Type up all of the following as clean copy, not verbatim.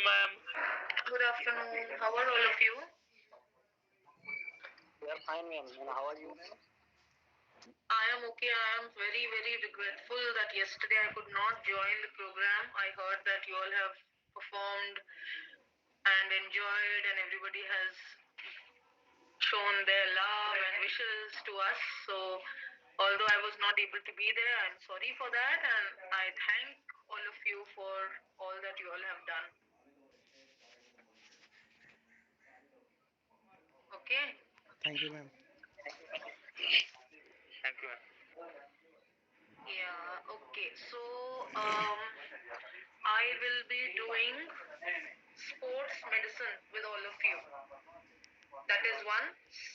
ma'am. Good afternoon. How are all of you? We are fine, ma'am. And how are you, ma'am? I am okay. I am very, very regretful that yesterday I could not join the program. I heard that you all have performed and enjoyed, and everybody has shown their love and wishes to us. So, although I was not able to be there, I'm sorry for that, and I thank all of you for all that you all have done. Okay? Thank you, ma'am. Thank you, ma'am. Yeah, okay. So, I will be doing sports medicine with all of you. That is one.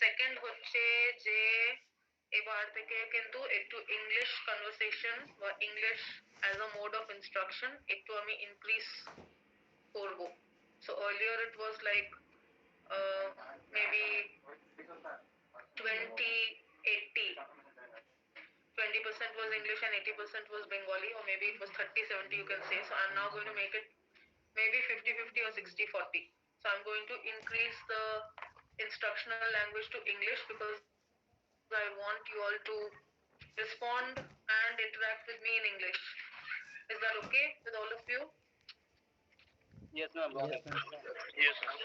Second হচ্ছে যে এবার থেকে কিন্তু একটু English conversation বা English as a mode of instruction একটু আমি increase করব. So earlier it was like maybe 20-80. 20% was English and 80% was Bengali, or maybe it was 30-70, you can say. So I'm now going to make it maybe 50-50 or 60-40. So I'm going to increase the instructional language to English because I want you all to respond and interact with me in English. Is that okay with all of you? Yes, ma'am. Yes, ma'am. Yes, ma'am.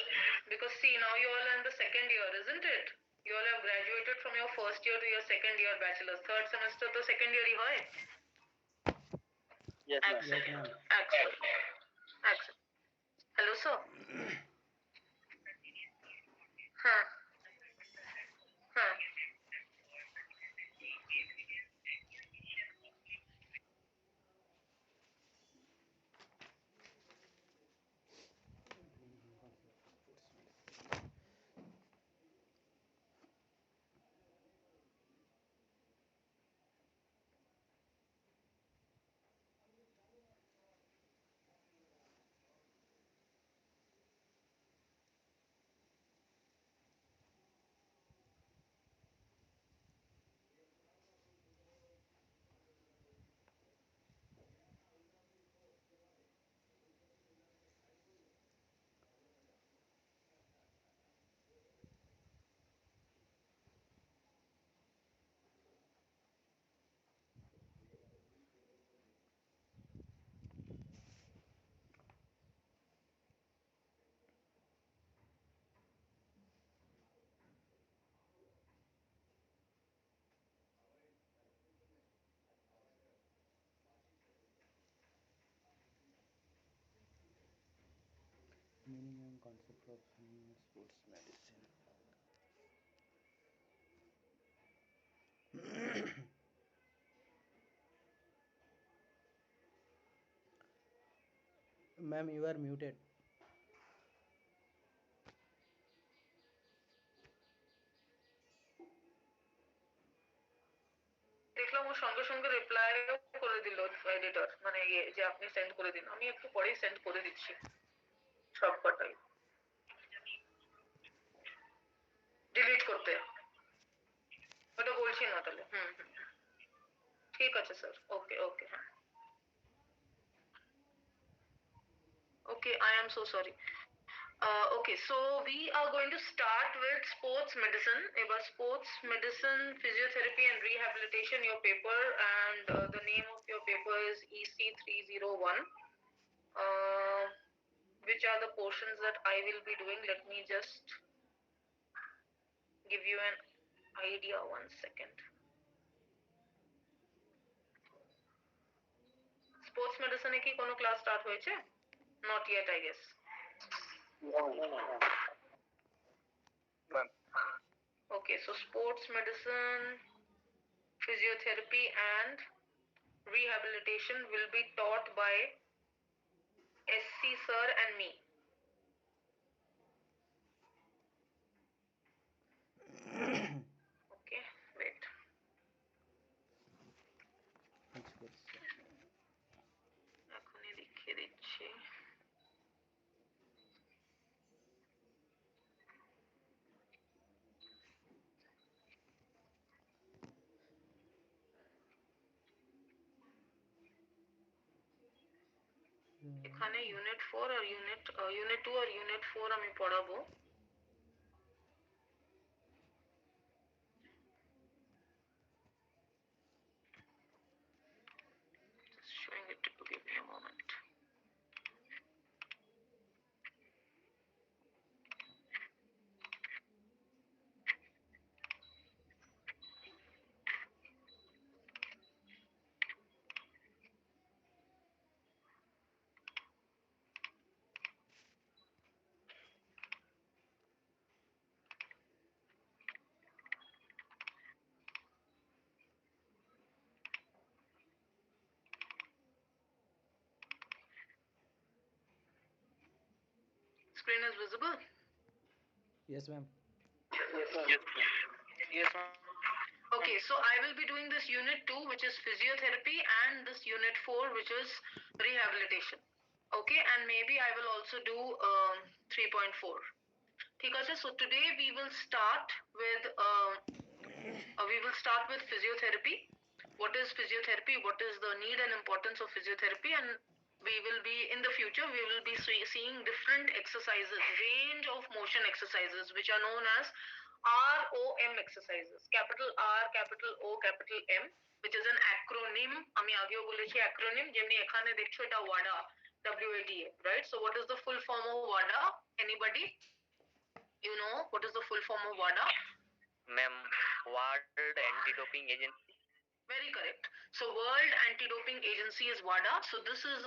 Because see, now you all are in the second year, isn't it? You all have graduated from your first year to your second year bachelor's. Third semester to second year hi hoy. Yes, ma'am. Excellent. Yes, ma'am. Excellent. Excellent. Hello, sir. Huh. Huh. Meaning and concept of sports medicine. Ma'am, you are muted. দেখলাম ও সঙ্গে সঙ্গে রিপ্লাইও করে দিল editor, মানে ইয়ে যে আপনি send করে দিন। আমি একটু পরেই সেন্ড করে দিচ্ছি সবকটাই। ডিলিট করতে ওটা বলছি না তাহলে। ঠিক আছে স্যার। ওকে ওকে হ্যাঁ। Okay, I am so sorry. Okay, so we are going to start with sports medicine. About sports medicine, physiotherapy and rehabilitation, your paper, and the name of your paper is EC301. Which are the portions that I will be doing? Let me just give you an idea. 1 second. Sports medicine কি কোনো class start হয়েছে? Not yet, I guess. No, ma'am. Okay, so sports medicine, physiotherapy and rehabilitation will be taught by SC sir and me. Okay, wait. এখনই লিখে দিচ্ছি। এখানে unit 4 আর unit 2 আর unit 4 আমি পড়াবো। Just showing it to give me a moment. Screen is visible? Yes, ma'am. Yes, ma'am. Yes, ma'am. Okay, so I will be doing this unit 2, which is physiotherapy, and this unit 4, which is rehabilitation. Okay, and maybe I will also do 3.4. ঠিক আছে, so today we will start with physiotherapy. What is physiotherapy? What is the need and importance of physiotherapy? And we will be in the future we will be seeing different exercises, range of motion exercises, which are known as ROM exercises, capital R, capital O, capital M, which is an acronym. আমি আগেও বলেছি acronym, যেমনি এখানে দেখছো এটা WADA, WADA, right? So what is the full form of WADA? Anybody? You know what is the full form of WADA? Ma'am, World Anti-Doping Agency. Very correct. So World Anti-Doping Agency is WADA. So this is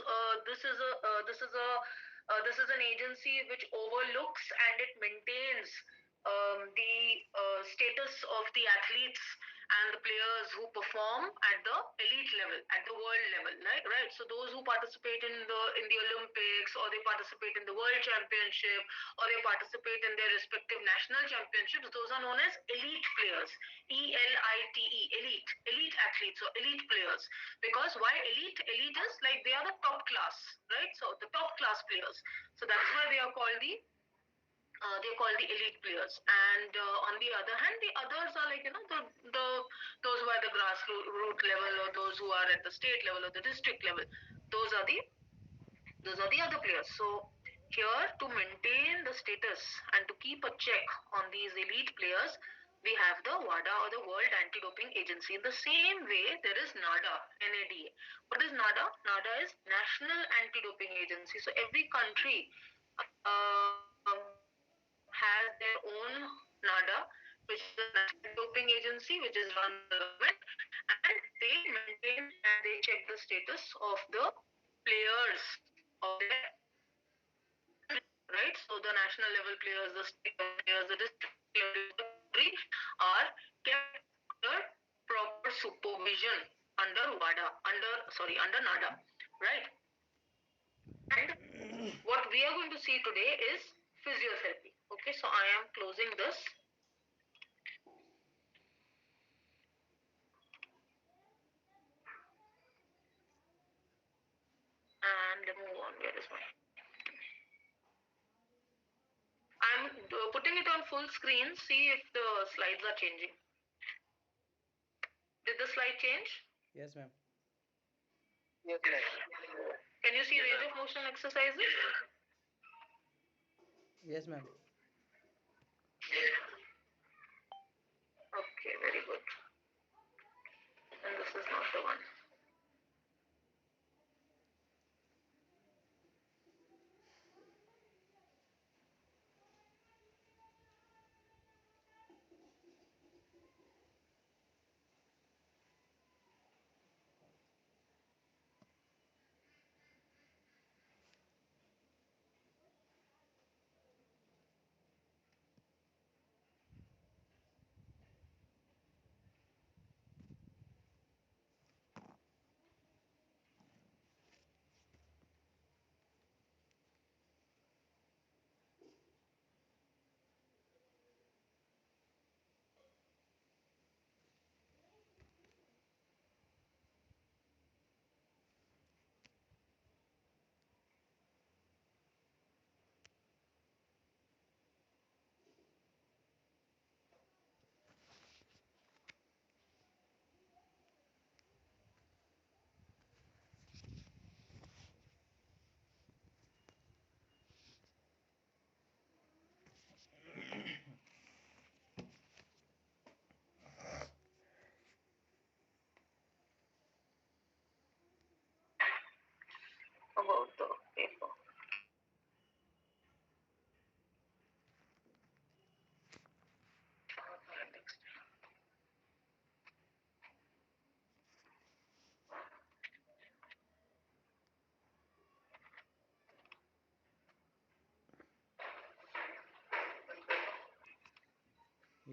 an agency which overlooks and it maintains the status of the athletes and the players who perform at the elite level, at the world level, right? So those who participate in the Olympics, or they participate in the World Championship, or they participate in their respective national championships, those are known as elite players. ELITE, elite athletes or elite players. Because why elite? Elite is like they are the top class, right? So the top class players. So that's why they are called they're called the elite players. And on the other hand, the others are like the those who are at the grassroots level, or those who are at the state level or the district level. Those are the other players. So here, to maintain the status and to keep a check on these elite players, we have the WADA, or the World Anti-Doping Agency. In the same way, there is NADA, NADA. What is NADA? NADA is National Anti-Doping Agency. So every country has their own NADA, which is the National Doping Agency, which is run by the government, and they maintain and they check the status of the players of their country, right? So the national level players, the state level players, the district level of the country are kept under proper supervision under WADA, under NADA, right? And what we are going to see today is physiotherapy. Okay, so I am closing this. And move on. Where is my? I'm putting it on full screen. See if the slides are changing. Did the slide change? Yes, ma'am. Yes, ma'am. Can you see range of motion exercises? Yes, ma'am. Okay, very good. And this is not the one.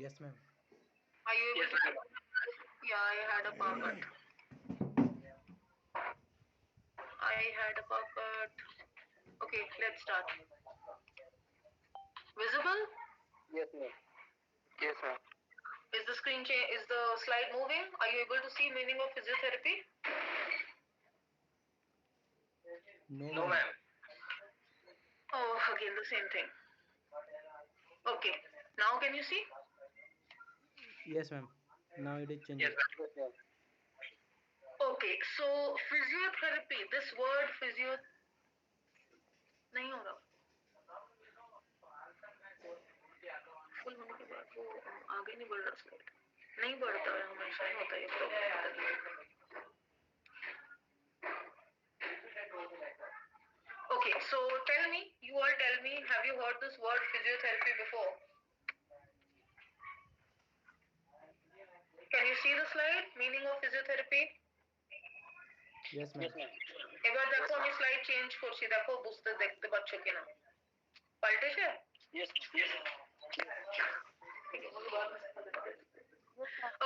Yes, ma'am. Are you able to? Yeah, I had a power cut. I had a power cut. Okay, let's start. Visible? Yes, ma'am. Yes, ma'am. Is the screen change? Is the slide moving? Are you able to see meaning of physiotherapy? No, No, ma'am. ma'am. Oh, again the same thing. Okay, now can you see? Yes, ma'am. Now it is Yes, changed. ma'am. Yes, ma'am. Okay, so physiotherapy. This word physio नहीं हो रहा. Full होने के बाद वो आगे नहीं बढ़ रहा स्लाइड. नहीं बढ़ता है हमेशा ही होता है ये problem. Okay, so tell me, you all tell me, have you heard this word physiotherapy before? Can you see the slide? Meaning of physiotherapy? Yes, Yes, ma'am. ma'am. এবার দেখো আমি স্লাইড চেঞ্জ করছি দেখো বুঝতে দেখতে পাচ্ছ কিনা পাল্টেছে Yes, yes.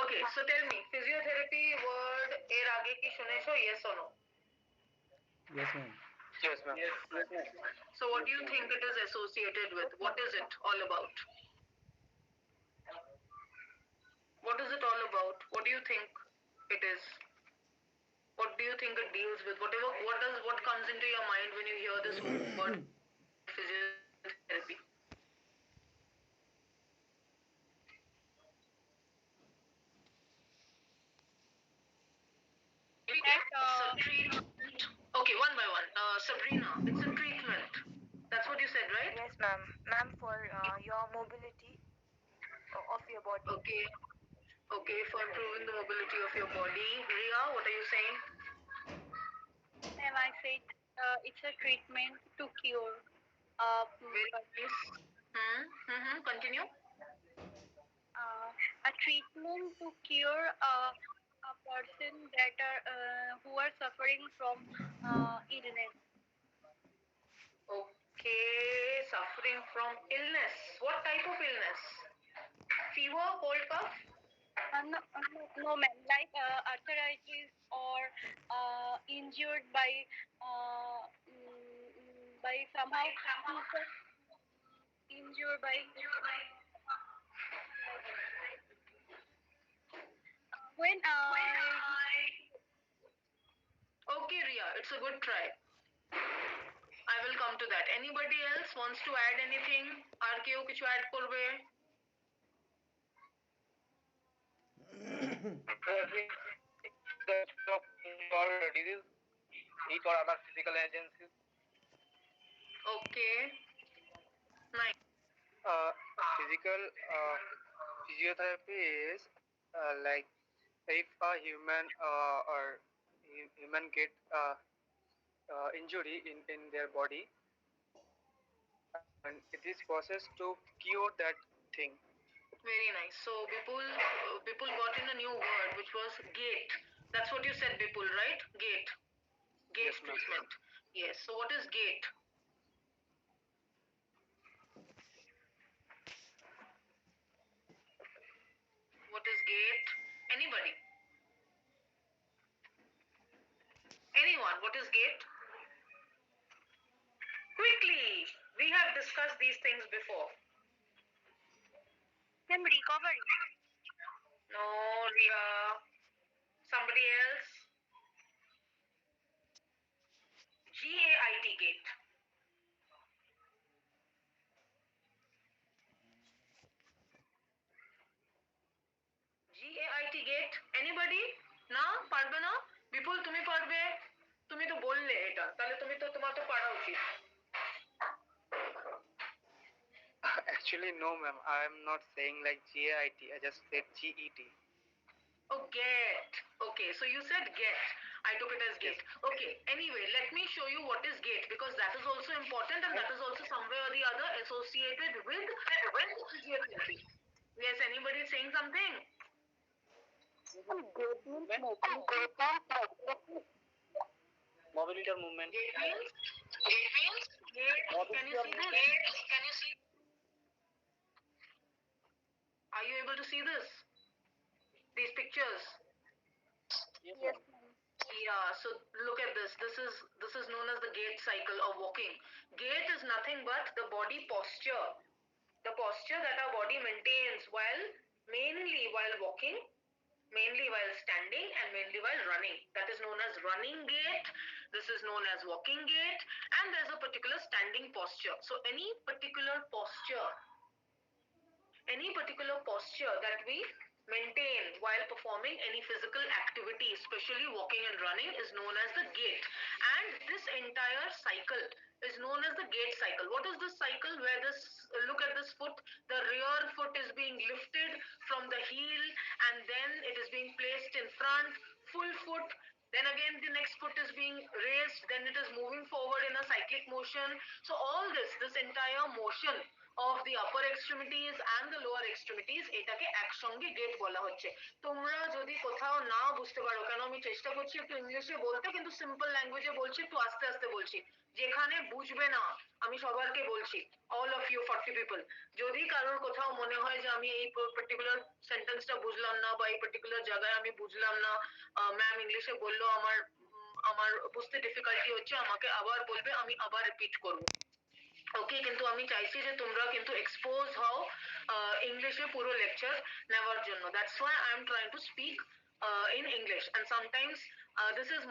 Okay, so tell me physiotherapy word এর আগে কি শুনেছো yes or no? Yes, ma'am. Yes, ma'am. Yes, ma'am. So what do you think it is associated with? What is it all about? What is it all about? What do you think it is? What do you think it deals with? What comes into your mind when you hear this word physiotherapy? That It's a treatment. Okay, one by one. Sabrina, it's a treatment. That's what you said, right? yes, ma'am. Ma'am, for your mobility of your body. Okay. Okay, for improving the mobility of your body. Ria, what are you saying? Ma'am, I said it's a treatment to cure. Very nice. Continue. A treatment to cure a person that are who are suffering from illness. Okay, suffering from illness. What type of illness? Fever, cold, cough? No, ma'am. Like arthritis or injured by somehow injured by when Okay, Ria, it's a good try. I will come to that. Anybody else wants to add anything? আর কেউ কিছু add করবে? The of your disease, heat or other physical agencies. Okay. Nice. Physical physiotherapy is like if a human or human get injury in their body, and it is process to cure that thing. Very nice. So Bipul got in a new word which was gait. That's what you said, Bipul, right? Gait. Gait Yes, ma'am. treatment. Yes. So what is gait? What is gait? Anybody? Anyone? What is gait? Quickly. We have discussed these things before. ma'am recovery. No, Ria. Somebody else? GAIT gate. GAIT gate. Anybody? না পারবে না বিপুল তুমি পারবে তুমি তো বললে এটা তাহলে তুমি তো তোমার তো পারা উচিত Actually, no, ma'am. I am not saying like GAIT. I just said GET. Oh, get. Okay, so you said get. I took it as gate. Okay, anyway, let me show you what is gate because that is also important and that is also somewhere or the other associated with physiotherapy. Yes, anybody saying something? Mobility or movement. Gate means? Gate means? Gate. Can you see this? Can you see? Are you able able to see this? These pictures? Yes, Yes, ma'am. ma'am. Yeah, so look at this. This is known as the gait cycle of walking. Gait is nothing but the body posture. The posture that our body maintains while mainly while walking, mainly while standing, and mainly while running. That is known as running gait. This is known as walking gait, and there's a particular standing posture. So any particular posture that we maintain while performing any physical activity, especially walking and running, is known as the gait. And this entire cycle is known as the gait cycle. What is this cycle? Where this, look at this foot, the rear foot is being lifted from the heel, and then it is being placed in front, full foot. Then again the next foot is being raised, then it is moving forward in a cyclic motion. So all this entire motion of the upper extremities and the lower extremities, এটাকে একসঙ্গে gate বলা হচ্ছে। তোমরা যদি কোথাও না বুঝতে পারো, কেন আমি চেষ্টা করছি একটু ইংলিশে বলতে, কিন্তু সিম্পল ল্যাঙ্গুয়েজে বলছি, একটু আস্তে আস্তে বলছি, যেখানে বুঝবে না আমি সবারকে বলছি, অল অফ ইউ 40 পিপল, যদি কারোর কোথাও মনে হয় যে আমি এই পার্টিকুলার সেন্টেন্সটা বুঝলাম না বা এই পার্টিকুলার জায়গায় আমি বুঝলাম না, ম্যাম ইংলিশে বললো আমার আমার বুঝতে ডিফিকাল্টি হচ্ছে, আমাকে আবার বলবে, আমি আবার রিপিট করব। ওকে, কিন্তু আমি চাইছি যে তোমরা কিন্তু এক্সপোজ হও ইংলিশে পুরো লেকচার নেওয়ার জন্য। That's why I am trying to speak in English, and sometimes this is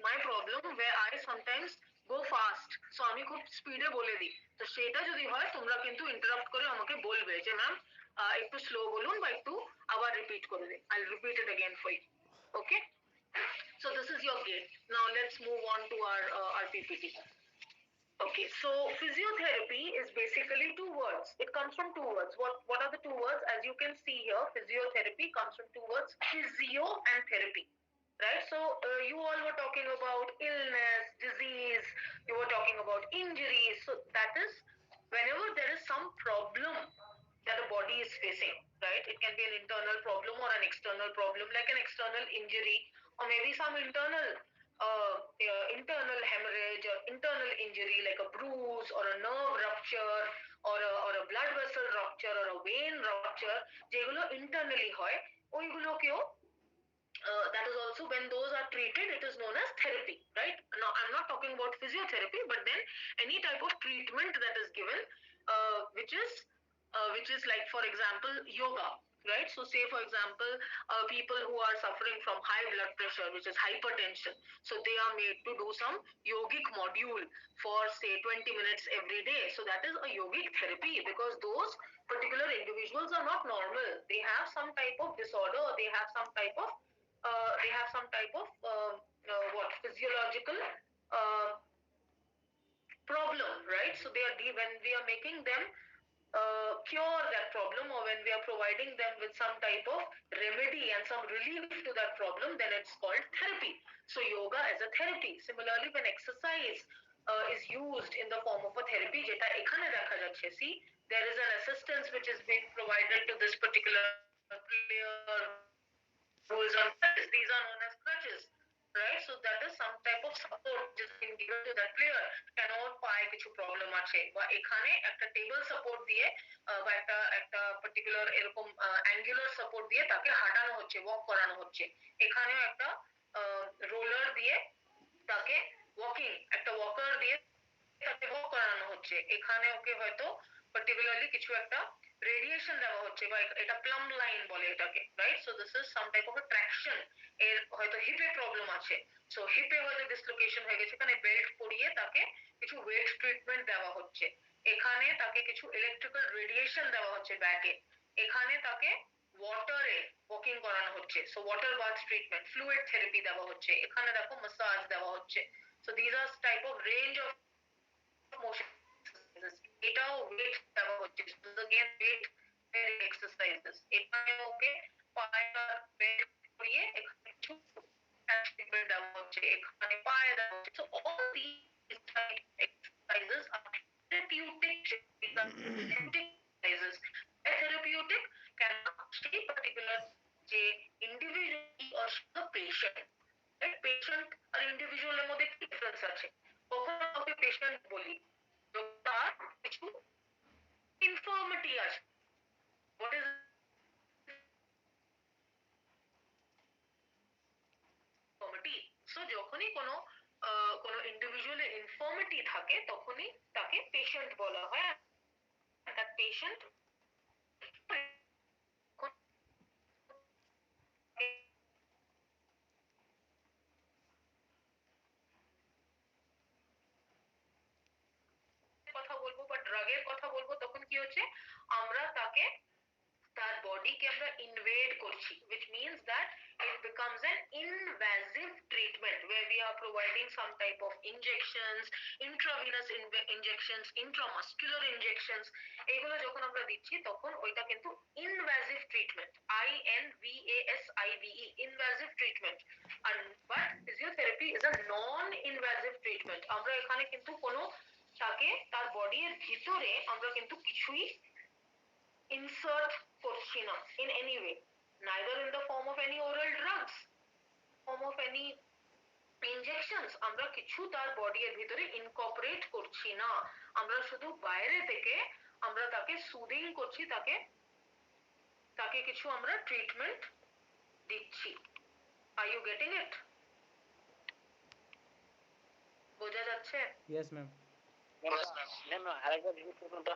my problem where I sometimes go fast, so আমি খুব স্পিডে বলে দিই, তো সেটা যদি হয় তোমরা কিন্তু ইন্টারাপ্ট করে আমাকে বলবে যে ম্যাম একটু স্লো বলুন বা একটু আবার রিপিট করে দিন। I'll repeat it again for you. Okay, so this is your gate. Now let's move on to our PPT. Okay, so physiotherapy is basically two words. It comes from two words. What are the two words? As you can see here, physiotherapy comes from two words: physio and therapy. Right? So you all were talking about illness, disease. You were talking about injuries. So that is whenever there is some problem that a body is facing. Right? It can be an internal problem or an external problem, like an external injury, or maybe some internal hemorrhage or internal injury like a bruise or a nerve rupture or a blood vessel rupture or a vein rupture, যেগুলো internally হয়, ওইগুলোকেও that is also when those are treated, it is known as therapy, right? Now I'm not talking about physiotherapy, but then any type of treatment that is given, which is like, for example, yoga, right? So say for example, people who are suffering from high blood pressure, which is hypertension, so they are made to do some yogic module for say 20 minutes every day. So that is a yogic therapy, because those particular individuals are not normal. They have some type of disorder, or what physiological uh, problem, right? So when we are making them cure that problem, or when we are providing them with some type of remedy and some relief to that problem, then it's called therapy. So yoga is a therapy. Similarly, when exercise is used in the form of a therapy, যেটা এখানে দেখা যাচ্ছে, see, there is an assistance which is being provided to this particular player who is on crutches. These are known as crutches, right? So that is some type of support which is being given to that player, কেন ওর পায়ে কিছু problem আছে, বা এখানে একটা table support দিয়ে বা একটা পার্টিকুলার এরকম অ্যাঙ্গুলার সাপোর্ট দিয়ে তাকে হাঁটানো হচ্ছে, ওয়াক করানো হচ্ছে। এখানেও একটা রোলার দিয়ে তাকে একটা ওয়াকার দিয়ে তাকে ওয়াক করানো হচ্ছে। এখানে ওকে হয়তো পার্টিকুলারলি কিছু একটা রেডিয়েশন দেওয়া হচ্ছে, বা এটা প্লাম লাইন বলে এটাকে, right? So this is some type of a traction. এর হয়তো হিপে প্রবলেম আছে, সো হিপে হয়তো ডিসলোকেশন হয়ে গেছে, এখানে বেল্ট পরিয়ে তাকে কিছু ওয়েট ট্রিটমেন্ট দেওয়া হচ্ছে। এখানে তাকে কিছু ইলেকট্রিক্যাল রেডিয়েশন দেওয়া হচ্ছে ব্যাকে। এখানে তাকে ওয়াটারে ওয়াকিং করানো হচ্ছে, so water bath treatment, fluid therapy দেওয়া হচ্ছে। এখানে দেখো মাসাজ দেওয়া হচ্ছে। So this are type of range of motion exercises. এটাও ওয়েট দেওয়া হচ্ছে, again weight bearing exercises. এখানে ওকে পায়ের বেল্ট পরিয়ে এখানে কিছু ট্রিটমেন্ট দেওয়া হচ্ছে, এখানে পায়ে দেওয়া হচ্ছে। So all these type of exercises are therapeutic. These are therapeutic exercises. Therapeutic কেন? সেই পার্টিকুলার যে individually or the patient, right? Patient আর ইন্ডিভিজুয়ালের মধ্যে কি ডিফারেন্স আছে? কখনো কাউকে পেশেন্ট বলি যখন তার কিছু ইনফর্মিটি আছে, What is infirmity? infirmity. So যখনই কোনো ইন্ডিভিজুয়ালের ইনফর্মিটি থাকে তখনই তাকে পেশেন্ট বলা হয়, and that patient কথা বলবো বা ড্রাগের কথা বলবো তখন কি হচ্ছে, আমরা তাকে তার বডিকে আমরা ইনভেড করছি, which means that it becomes an invasive treatment where we are providing some type of injections, intravenous injections, intramuscular injections, এগুলো যখন আমরা দিচ্ছি তখন ওইটা কিন্তু invasive treatment, INVASIVE, invasive treatment. and but physiotherapy is a non invasive treatment. আমরা এখানে কিন্তু কোনো তাকে তার বডির ভিতরে আমরা কিন্তু কিছুই insert করছি না in any way, neither in the form of any oral drugs, form of any injections, আমরা কিছু তার বডির ভিতরে ইনকর্পোরেট করছি না, আমরা শুধু বাইরে থেকে আমরা তাকে সুদিং করছি, তাকে তাকে কিছু আমরা ট্রিটমেন্ট দিচ্ছি। Are you getting it? বোঝা যাচ্ছে? Yes, ma'am. ম্যাম আরেকবার রিপিট করুন তো।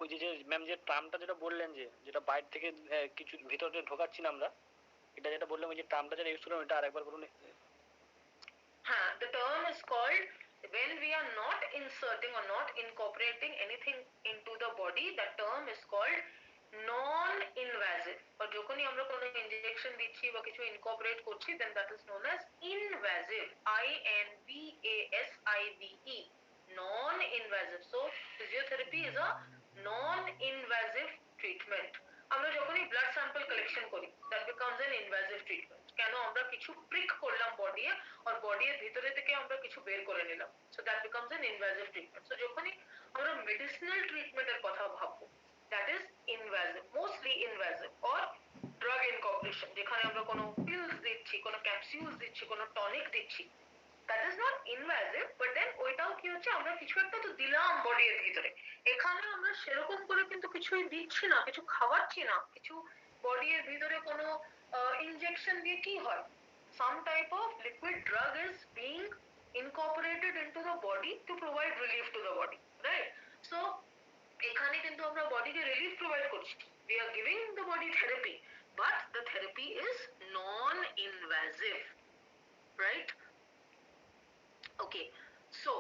ওই যে ম্যাম যে টার্মটা যেটা বললেন, যে যেটা বাইরে থেকে কিছু ভিতরে ঢোকাচ্ছি না আমরা, এটা যেটা বললাম ওই যে টার্মটা যেটা ইউজ করলাম এটা আরেকবার বলুন। The term is called, when we are not inserting or not incorporating anything into the body, the term is called non invasive. और যখনই আমরা কোনো ইনজেকশন দিচ্ছি বা কিছু ইনকর্পোরেট করছি, then that is known as invasive, INVASIVE, non invasive. So physiotherapy is a non invasive treatment. আমরা যখনই ব্লাড স্যাম্পল কালেকশন করি, that becomes an invasive treatment. কেন? আমরা কিছু প্রিক করলাম বডি আর বডির ভিতরে থেকে আমরা কিছু বের করে নিলাম, so that becomes an invasive treatment. So যখনই আমরা মেডিসিনাল ট্রিটমেন্টের কথা ভাববো, that is invasive, mostly invasive, or drug incorporation, যেখানে আমরা কোনো পিলস দিচ্ছি, কোনো ক্যাপসুলস দিচ্ছি, কোনো টনিক দিচ্ছি, that is not invasive, but then ওইটাও কি হচ্ছে, আমরা কিছু একটা তো দিলাম বডির ভিতরে, এখানে আমরা সেরকম করে কিন্তু কিছুই দিচ্ছি না, কিছু খাওয়াচ্ছি না, কিছু বডির ভিতরে কোনো ইনজেকশন দিয়ে কি হয়, some type of liquid drug is being incorporated into the body to provide relief to the body, right? So এখানে কিন্তু আমরা বডিকে রিলিফ প্রোভাইড করছি, we are giving the body therapy, but the therapy is non invasive, right? Okay, so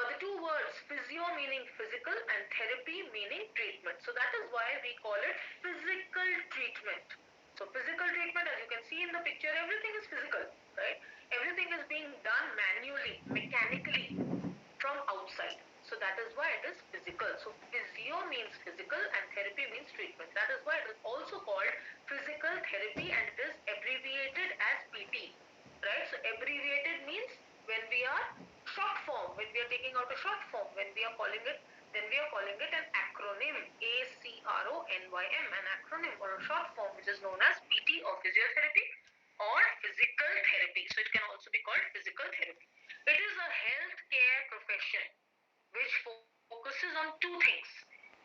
the two words physio meaning physical and therapy meaning treatment, so that is why we call it physical treatment. So physical treatment, as you can see in the picture, everything is physical, right? Everything is being done manually, mechanically, from outside, so that is why it is physical. So physio means physical and therapy means treatment, that is why it is also called physical therapy, and it is abbreviated as PT, right? So abbreviated means when we are short form, when we are taking out a short form, when we are calling it, then we are calling it an acronym, ACRONYM, an acronym or a short form, which is known as PT or physiotherapy or physical therapy. So it can also be called physical therapy. It is a healthcare profession which focuses on two things.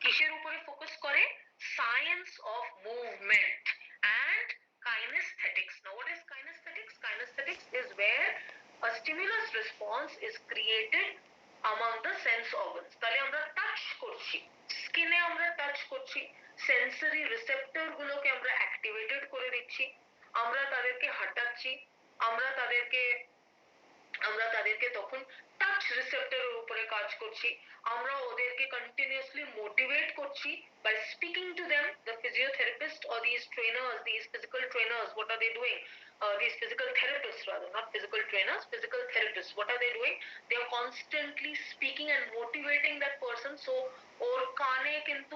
কিসের উপরে focus করে? Science of movement and kinesthetics. Now what is kinesthetics? Kinesthetics is where a stimulus response is created among the sense organs. তাহলে আমরা touch করছি, স্কিনে আমরা touch করছি, sensory receptor গুলোকে আমরা অ্যাক্টিভেটেড করে দিচ্ছি, আমরা তাদেরকে হাঁটাচ্ছি, আমরা তাদেরকে তখন টাচ রিসেপ্টরের উপরে কাজ করছি, আমরা ওদেরকে কন্টিনিউয়াসলি মোটিভেট করছি by speaking to them. The physiotherapist or these trainers, these physical trainers, what are they doing? These physical therapists, rather, not physical trainers, physical therapists, what are they doing? They are constantly speaking and motivating that person, so ওর কানে কিন্তু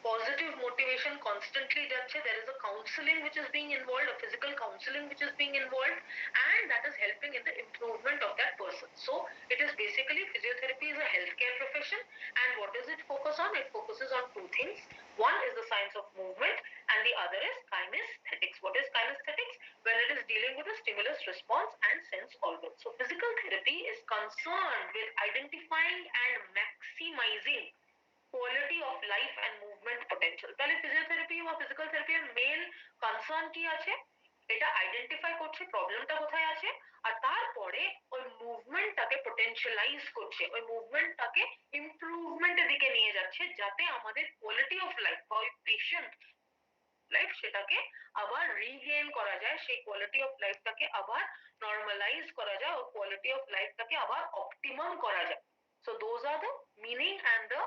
positive motivation constantly যাচ্ছে, there is a counseling which is being involved, a physical counseling which is being involved, and that is helping in the improvement of that person. So it is basically, physiotherapy is a healthcare profession, and what does it focus on? It focuses on two things. One is the science of movement and the other is kinesthetics. What is kinesthetics? When it is dealing with the stimulus response and sense organs. So physical therapy is concerned with identifying and maximizing quality of life and movement potential. তাহলে physiotherapy বা physical থেরাপির main concern কি আছে? এটা identify করছে প্রবলেমটা কোথায় আছে, আর তারপরে ওই মুভমেন্টটাকে পোটেনশিয়ালাইজ করছে, ওই মুভমেন্টটাকে ইমপ্রুভমেন্টের দিকে নিয়ে যাচ্ছে, যাতে আমাদের কোয়ালিটি অফ লাইফ বা ওই পেশেন্ট লাইফ সেটাকে আবার রিগেইন করা যায়, সেই কোয়ালিটি অফ লাইফটাকে আবার নরমালাইজ করা যায়, ও কোয়ালিটি অফ লাইফটাকে আবার অপটিমাম করা যায়। So those are the meaning and the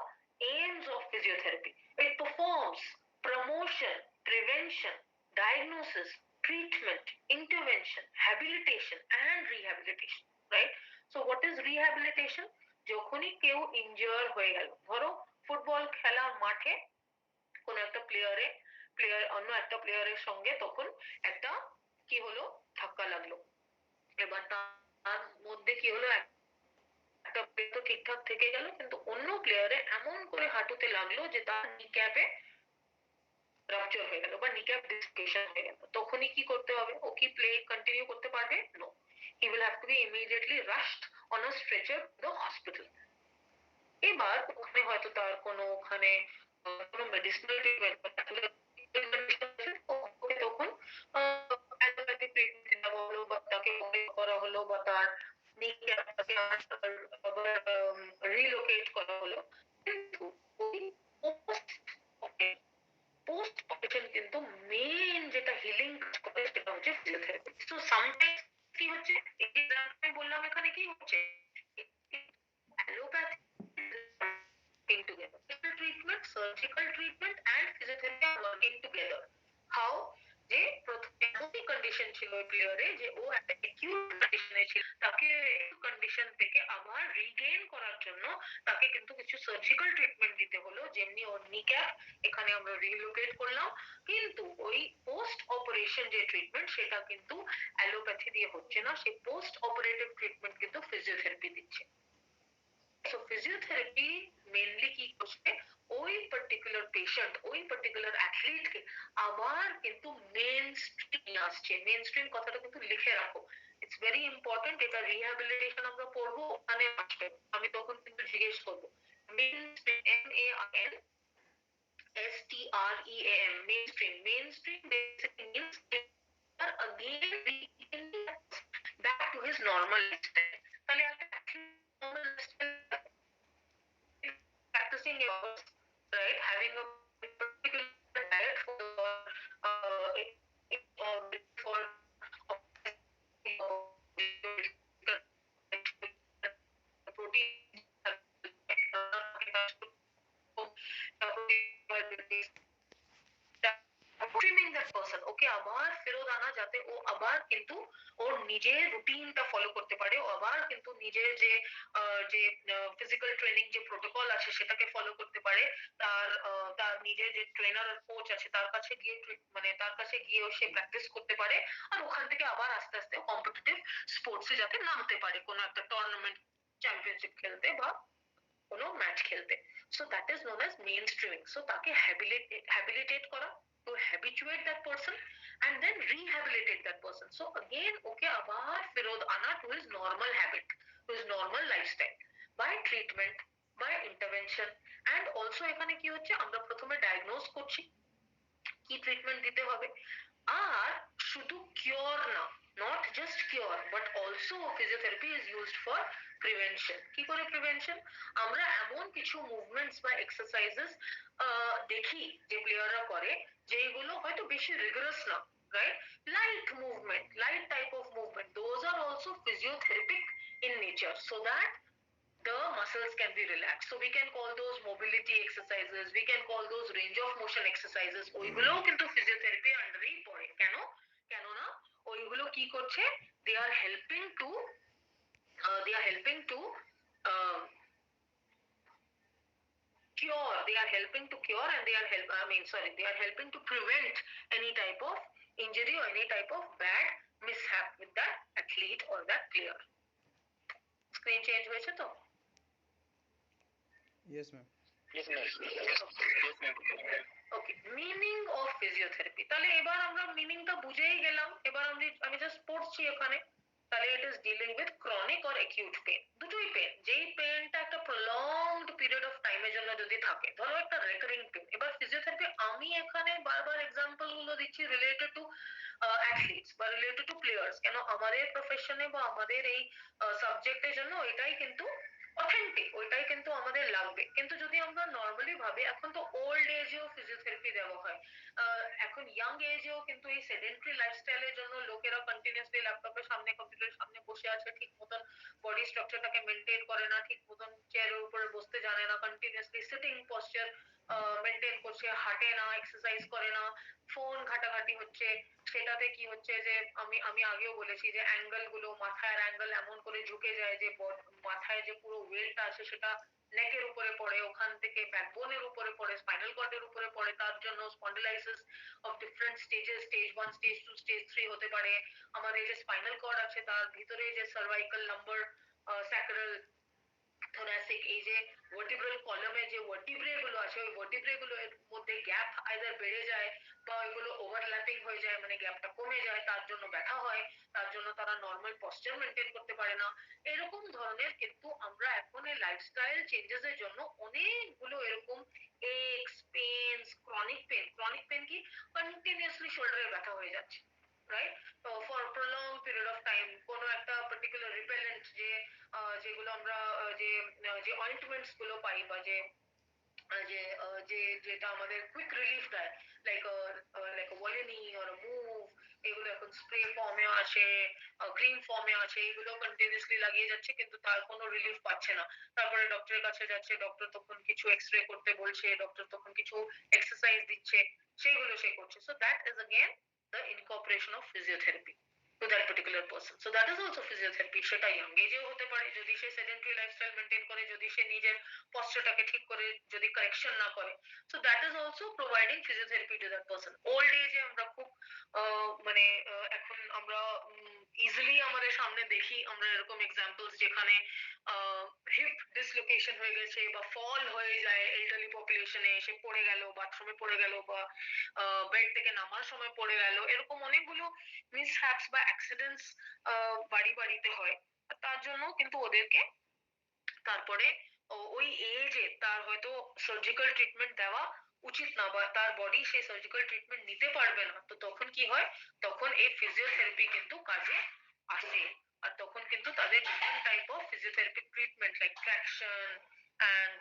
aims of physiotherapy. It performs promotion, prevention, diagnosis, treatment, intervention, habilitation and rehabilitation, right? So what is rehabilitation? যখনই কেউ ইনজিওর হয়ে গেল, ধরো ফুটবল খেলার মাঠে কোন একটা প্লেয়ার অন্য একটা প্লেয়ারের সঙ্গে তখন একটা কি হলো, ধাক্কা লাগলো, এবার তার মধ্যে কি হলো, একটা প্লেয়ার তো ঠিকঠাক থেকে গেল, কিন্তু অন্য প্লেয়ারে এমন করে হাঁটুতে লাগলো যে তার নিক্যাপে রাপচার হয়ে গেল বা নিক্যাপ ডিসলোকেশন হয়ে গেল। তখনই কি করতে হবে? ও কি প্লে কন্টিনিউ করতে পারবে? No, he will have to be immediately rushed on a stretcher to the hospital. এবার ওখানে হয়তো তার কোনো ওখানে কোনো মেডিসিনাল ট্রিটমেন্ট তখন অ্যালোপ্যাথিক ট্রিটমেন্ট দেওয়া হলো বা তাকে করা হলো বা তার নিক্যাপটাকে রিলোকেট করা হলো, কিন্তু ওই পোস্ট অপারেশন কিন্তু মেইন যেটা হিলিং করে সেটা হচ্ছে ফিজিওথেরাপি। সো সামটাইমস কি হচ্ছে, এই যে আমি বললাম এখানে কি হচ্ছে, allopathy together. Treatment, surgical treatment and physiotherapy are working together. How? যে প্রথমে এমনই কন্ডিশন ছিল ওই প্লেয়ারে যে ও একটা অ্যাকিউট কন্ডিশনে ছিল, তাকে কন্ডিশন থেকে আবার রিগেইন করার জন্য তাকে কিন্তু কিছু সার্জিক্যাল ট্রিটমেন্ট দিতে হলো, যেমনি ওর নিক্যাপ এখানে আমরা রিলোকেট করলাম, কিন্তু ওই পোস্ট অপারেশন যে ট্রিটমেন্ট সেটা কিন্তু অ্যালোপ্যাথি দিয়ে হচ্ছে না, সেই পোস্ট অপারেটিভ ট্রিটমেন্ট কিন্তু ফিজিওথেরাপি দিচ্ছে। So physiotherapy mainly কি করছে, ওই পার্টিকুলার পেশেন্ট, ওই পার্টিকুলার অ্যাথলিট কে আবার কিন্তু মেইন স্ট্রিম নিয়ে আসছে। মেইন স্ট্রিম কথাটা কিন্তু লিখে রাখো, ইটস ভেরি ইম্পর্টেন্ট। এটা রিহ্যাবিলিটেশন আমরা পড়বো, ওখানে আসবে, আমি তখন কিন্তু জিজ্ঞেস করবো। Main stream, MAINSTREAM, mainstream. Mainstream basically means again back to his normal lifestyle. তাহলে একটা normal lifestyle practicing yours, right? Having a particular diet for for protein, trimming that person, okay আবার ফেরত আনা যাতে ও আবার কিন্তু ওর নিজের রুটিনটা ফলো করতে পারে, ও আবার কিন্তু নিজের যে যে ফিজিক্যাল ট্রেনিং যে প্রোটোকল আছে সেটাকে ফলো করতে পারে, তার তার নিজের যে ট্রেনার আর কোচ আছে তার কাছে গিয়ে মানে তার কাছে গিয়েও সে প্র্যাকটিস করতে পারে, আর ওখান থেকে আবার আস্তে আস্তে কম্পিটিটিভ স্পোর্টসে যাতে নামতে পারে, কোনো একটা টুর্নামেন্ট চ্যাম্পিয়নশিপ খেলতে বা কোনো ম্যাচ খেলতে। So that is known as main streaming. So তাকে হ্যাবিলিটেট করা, to habituate that person and then rehabilitate that person. So again ওকে আবার ফেরত আনা to his normal habit, to his normal lifestyle by treatment, by intervention and also এখানে কি হচ্ছে, আমরা প্রথমে ডায়াগনোজ করছি কি ট্রিটমেন্ট দিতে হবে, আর শুধু কিওর না, not just cure but also physiotherapy is used for prevention. কি করে প্রিভেনশন? আমরা এমন কিছু মুভমেন্টস বা এক্সারসাইজেস দেখি যে প্লেয়াররা করে, যেগুলো হয়তো বেশি রিগরাস না, right? Light movement, light type of movement, those are also physiotherapeutic in nature so that the muscles can be relaxed. So we can call those mobility exercises, we can call those range of motion exercises. ওইগুলোও কিন্তু physiotherapy আন্ডারেই পড়ে। কেন? কেননা ওইগুলো কি করছে, they are helping to cure, they are helping to cure and they are they are helping to prevent any type of injury or any type of bad mishap with that athlete or that player. Screen change হয়েছে তো? Yes, ma'am. Yes, ma'am. Okay, meaning of physiotherapy. তাহলে এবার আমরা মিনিংটা বুঝেই গেলাম, এবার আমি জাস্ট পড়ছি এখানে, তাহলে it is dealing with chronic or acute pain, দুটোই পেন। যেই পেনটা একটা প্রলংড পিরিয়ড অফ টাইমের জন্য যদি থাকে, ধরো একটা রেকারিং পেন। এবার ফিজিওথেরাপি আমি এখানে বারবার এক্সাম্পল গুলো দিচ্ছি রিলেটেড টু অ্যাথলিটস বা রিলেটেড টু প্লেয়ার্স, কেন আমাদের প্রফেশনে বা আমাদের এই সাবজেক্টের জন্য ওইটাই কিন্তু অথেন্টিক, ওইটাই কিন্তু আমাদের লাগবে। কিন্তু যদি আমরা নর্মালি ভাবি, এখন তো ওল্ড এজেও ফিজিওথেরাপি দেওয়া হয়, এখন ইয়াং এজেও কিন্তু এই সেডেন্টারি লাইফস্টাইলের জন্য লোকেরা কন্টিনিউয়াসলি ল্যাপটপের সামনে, কম্পিউটারের সামনে বসে আছে, ঠিক মতন বডি স্ট্রাকচারটাকে মেনটেন করে না, ঠিক মতন চেয়ারের উপরে বসতে জানে না, কন্টিনিউয়াসলি সিটিং পশ্চার মেনটেন করছে, হাঁটে না, এক্সারসাইজ করে না, ফোন ঘাটাঘাটি হচ্ছে। সেটাতে কি হচ্ছে যে আমি আমি আগেও বলেছি যে অ্যাঙ্গেল গুলো, মাথার অ্যাঙ্গেল এমন করে ঝুঁকে যায় যে মাথায় যে পুরো ওয়েটটা আছে সেটা নেকের উপরে পড়ে, ওখান থেকে ব্যাকবোনের উপরে পড়ে, স্পাইনাল কর্ডের উপরে পড়ে। তার জন্য spondylosis of different stages, stage 1, stage 2, stage 3 হতে পারে। আমাদের যে স্পাইনাল কর্ড আছে তার ভিতরে যে সার্ভাইকাল নাম্বার, স্যাক্রাল, thoracic, এই যে ভার্টিব্রাল কলামে যে ভার্টিব্রে গুলো আছে, ওই ভার্টিব্রে গুলোর মধ্যে গ্যাপ আইদার বেড়ে যায় বা ওইগুলো ওভারল্যাপিং হয়ে যায়, মানে গ্যাপটা কমে যায়, তার জন্য ব্যথা হয়, তার জন্য তারা নর্মাল পশ্চার মেনটেন করতে পারে না। এরকম ধরনের কিন্তু আমরা এখন এই লাইফস্টাইল চেঞ্জেস এর জন্য অনেকগুলো এরকম এক্স পেনস, ক্রনিক পেন কি কন্টিনিউয়াসলি শোল্ডারে ব্যথা হয়ে যাচ্ছে, রাইট? তো for prolong period of time কোনো একটা পার্টিকুলার রিপেলেন্ট যে যেগুলো আমরা যে অয়েন্টমেন্টস গুলো পাই বা যে যে যেটা আমাদের কুইক রিলিফ দেয়, লাইক লাইক ওয়ালিনি অর মুভ, এগুলো এখন স্প্রে ফর্মে আছে, ক্রিম ফর্মে আছে, এগুলো কন্টিনিউয়াসলি লাগিয়ে যাচ্ছে কিন্তু তার কোনো রিলিফ পাচ্ছে না। তারপরে ডক্টরের কাছে যাচ্ছে, ডক্টর তখন কিছু এক্সরে করতে বলছে, ডক্টর তখন কিছু এক্সারসাইজ দিচ্ছে, সেইগুলো সে করছে। So that is again the incorporation of physiotherapy to that particular person. So that is also physiotherapy. সেটা ইয়াং এজেও হতে পারে, যদি সে সেডেন্টারি লাইফস্টাইল মেনটেন করে, যদি সে নিজের পশ্চারটাকে ঠিক করে, যদি কারেকশন না করে। So that is also providing physiotherapy to that person. Old এজে আমরা খুব মানে এখন আমরা ইজিলি আমাদের সামনে দেখি আমরা এরকম এক্সাম্পলস যেখানে হিপ ডিসলোকেশন হয়ে গেছে বা ফল হয়ে যায় এল্ডারলি পপুলেশনে, এসে পড়ে গেল, বাথরুমে পড়ে গেল বা বেড থেকে নামার সময় পড়ে গেল, এরকম অনেকগুলো মিসহ্যাপস বা অ্যাক্সিডেন্টস বাড়িতে হয়। তার জন্য কিন্তু ওদেরকে তারপরে ওই এজে তার হয়তো সার্জিক্যাল ট্রিটমেন্ট দেওয়া উচিত না, বা তার বডি সেই সার্জিক্যাল ট্রিটমেন্ট নিতে পারবে না। তো তখন কি হয়, তখন এই ফিজিওথেরাপি কিন্তু কাজে আসে। আর তখন কিন্তু তাদের different type of physiotherapy treatment like traction and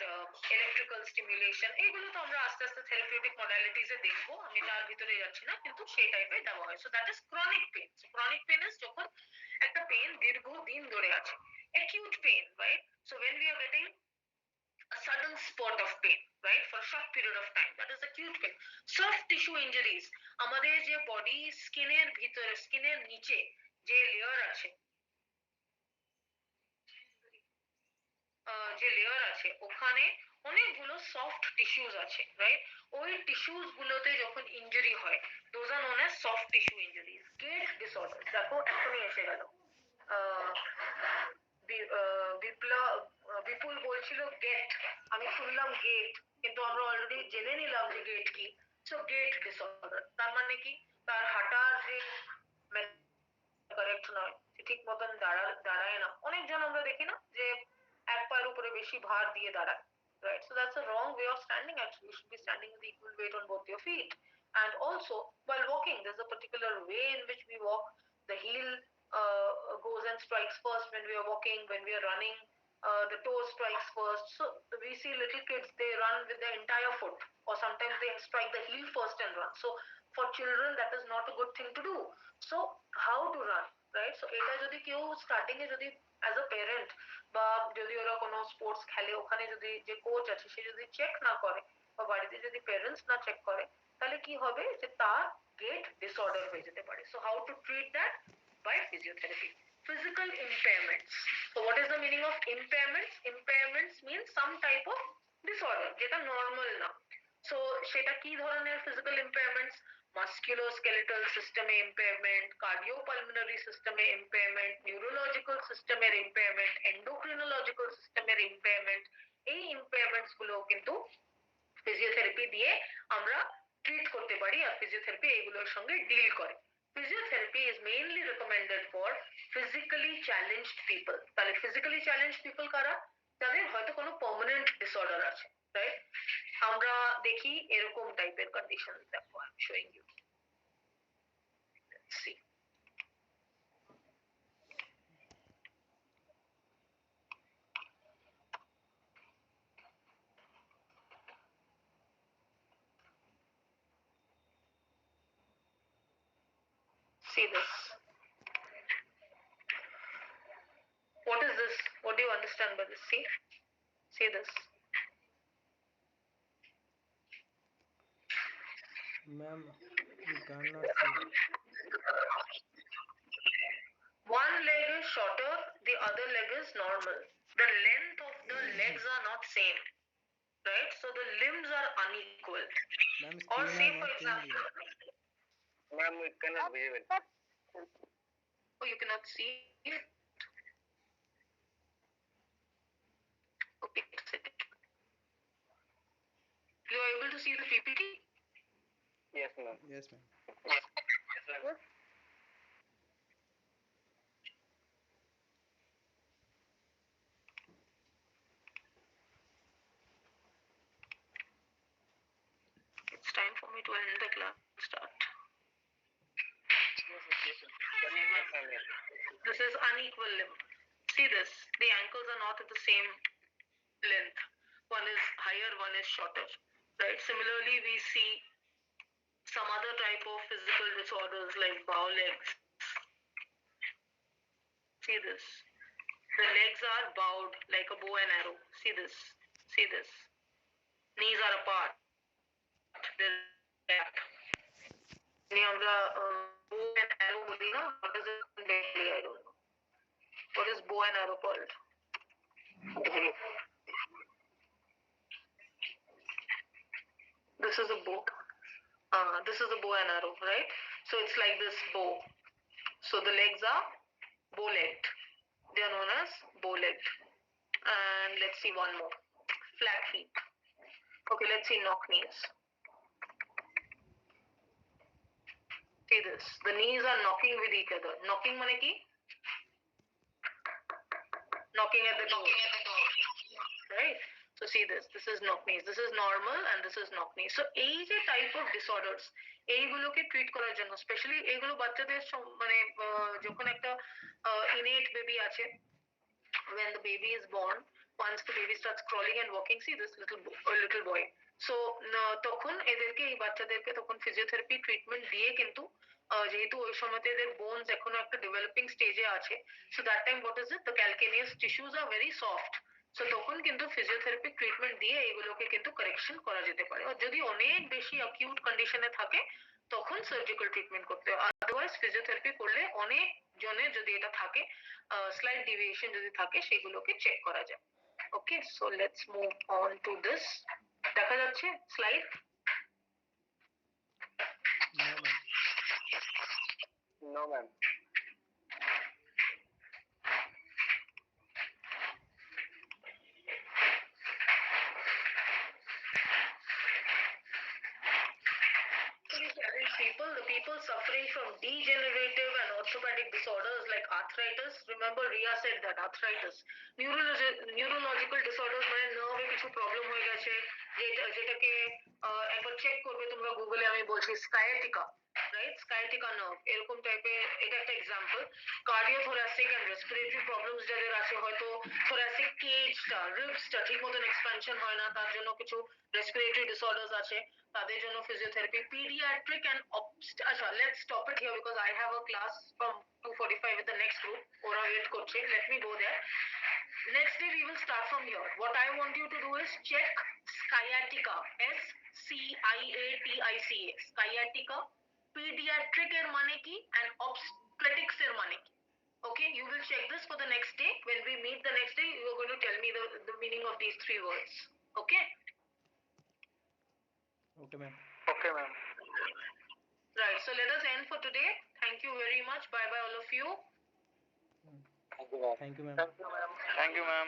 electrical stimulation, এগুলো তো আমরা আস্তে আস্তে থেরাপিউটিক মডালিটিস এ দেখবো, আমি তার ভিতরে যাচ্ছি না, কিন্তু সেই টাইপের দেওয়া হয়। So that is chronic pen. Chronic pen is যখন একটা পেন দীর্ঘদিন ধরে আছে। acute pain, right? So when we are getting a sudden spurt of pain, right, for a short period of time, that is acute pain. Soft tissue injuries, আমাদের যে body স্কিনের ভিতরে, স্কিনের নিচে যে লেয়ার আছে, যে লেয়ার আছে ওখানে অনেকগুলো সফট টিস্যুস আছে, রাইট? ওই টিস্যুস গুলোতে যখন ইনজুরি হয়, those are known as soft tissue injuries. Gait disorder, দেখো এখনই এসে গেল। বিপুল বলছিল গেট, আমি শুনলাম গেট, কিন্তু আমরা অলরেডি জেনে নিলাম যে গেট কি। সো গেট ডিসঅর্ডার তার মানে কি, তার হাঁটার যে কারেক্ট নয়, সে ঠিক মতন দাঁড়ায় না। অনেকজন আমরা দেখি না যে এক পায়ের উপরে বেশি ভার দিয়ে দাঁড়ায়, right? So that's a wrong way of standing. Actually you should be standing with equal weight on both your feet. And also while walking, there's a particular way in which we walk. The heel goes and strikes first when we are walking. When we are running, the toe strikes first. So we see little kids, they run with the entire foot, or sometimes they strike the heel first and run. So for children that is not a good thing to do. So how to run, right? So এটা যদি কেউ starting এ যদি as a parent বা যদি ওরা কোনো sports খেলে, ওখানে যদি যে কোচ আছে সে যদি চেক না করে বা বাড়িতে যদি প্যারেন্টস না চেক করে, তাহলে কি হবে যে তার গেট ডিসঅর্ডার হয়ে যেতে পারে। So how to treat that? By physiotherapy. Physical impairments. So what is the meaning of impairments? Impairments means some type of disorder যেটা নর্মাল না। সো সেটা কি ধরনের ফিজিক্যাল ইম্পেয়ারমেন্টস? মাস্কুলোস্কেলেটাল সিস্টেমে ইম্পেয়ারমেন্ট, কার্ডিওপালমোনারি সিস্টেমে ইম্পেয়ারমেন্ট, নিউরোলজিক্যাল সিস্টেমের ইম্পেয়ারমেন্ট, এন্ডোক্রিনোলজিক্যাল সিস্টেমের impairment. এই ইম্পেয়ারমেন্টস গুলো কিন্তু ফিজিওথেরাপি দিয়ে আমরা ট্রিট করতে পারি, আর ফিজিওথেরাপি এগুলোর সঙ্গে ডিল করে। Physiotherapy is mainly recommended for physically challenged people. তাহলে ফিজিক্যালি চ্যালেঞ্জড পিপল কারা? যাদের হয়তো কোনো পার্মানেন্ট ডিসঅর্ডার আছে, রাইট? আমরা দেখি এরকম টাইপের কন্ডিশন। দেখো I am showing you, see. See this. What is this? What do you understand by this? See this. Ma'am, we cannot see. One leg is shorter, the other leg is normal. The length of the legs are not same, right? So the limbs are unequal. Ma'am, Or screen say are for not changing. example, Ma'am, we cannot believe it. oh, you cannot see it. Okay, a second. You are able to see the PPT? Yes, ma'am. Yes, ma'am. Yes, ma'am. It's time for me to end the class. Start. Yes, ma'am. This is unequal limb. See this. The ankles are not at the same length. One is higher, one is shorter. Right? Similarly, we see some other type of physical disorders like bow legs. See this. The legs are bowed like a bow and arrow. See this. See this. Knees are apart. There is a gap. আমরা bow and arrow বলি না? What is it in Bengali? I don't know. What is bow and arrow called? This is a bow. This is a bow and arrow, right? So it's like this bow. So the legs are bow-legged. They are known as bow-legged. And let's see one more. Flat feet. Okay, let's see knock knees. See this. The knees are knocking with each other. Knocking mane ki? Knocking at the door. Right? So see this. This is knock knees. This is normal and this is knock knees. So এই যে type of disorders, এইগুলোকে treat করার জন্য specially এইগুলো বাচ্চাদের মানে যখন একটা innate baby আছে, when the baby is born, once the baby starts crawling and walking, see this little boy. So তখন এদেরকে এই বাচ্চাদেরকে তখন ফিজিওথেরাপি ট্রিটমেন্ট দিয়ে কিন্তু যেহেতু ওই সময়তে এদের বোনস এখনো একটা ডেভেলপিং স্টেজে আছে, so that time what is it, the calcaneus tissues are very soft. So তখন কিন্তু ফিজিওথেরাপি ট্রিটমেন্ট দিয়ে এগুলোকে কিন্তু কারেকশন করা যেতে পারে। আর যদি অনেক বেশি অ্যাকিউট কন্ডিশনে থাকে তখন সার্জিক্যাল ট্রিটমেন্ট করতে হয়। আদারওয়াইজ ফিজিওথেরাপি করলে অনেক জনের যদি এটা থাকে স্লাইট ডিভিয়েশন যদি থাকে সেগুলোকে চেক করা যায়। Okay, so let's move on to this. দেখা যাচ্ছে slide? No, ma'am. No, ma'am. The people suffering from degenerative and orthopedic disorders like arthritis. Remember, Ria said that arthritis. Neurological disorders মানে নার্ভে কিছু problem হয়ে গেছে, যেটাকে একবার চেক করবে তোমরা গুগলে, আমি বলছি sciatica, রাইট? sciatica নার্ভ এরকম টাইপের, এটা একটা example. Cardiothoracic and respiratory problems যাদের আছে, হয়তো থোরাসিক কেজটা রিবসটা ঠিক মতন এক্সপ্যানশন হয় না, তার জন্য কিছু রেসপিরেটরি ডিসঅর্ডার্স আছে, তাদের জন্য ফিজিওথেরাপি। পিডিয়াট্রিক এন্ড আচ্ছা, let's stop it here because I have a class from 2:45 with the next group. ওরা ওয়েট করছে, let me go there. Next day we will start from here. What I want you to do is check sciatica, SCIATICA, sciatica, pediatric এর মানে কি and obstetrics এর মানে কি। Okay, you will check this for the next day. When we meet the next day, you are going to tell me the meaning of these three words. Okay? Okay, ma'am. Okay, ma'am. Right, so let us end for today. Thank you very much. Bye bye all of you. Mm. Thank you, ma'am. Thank you, ma'am. Thank you, ma'am. Thank you, ma'am.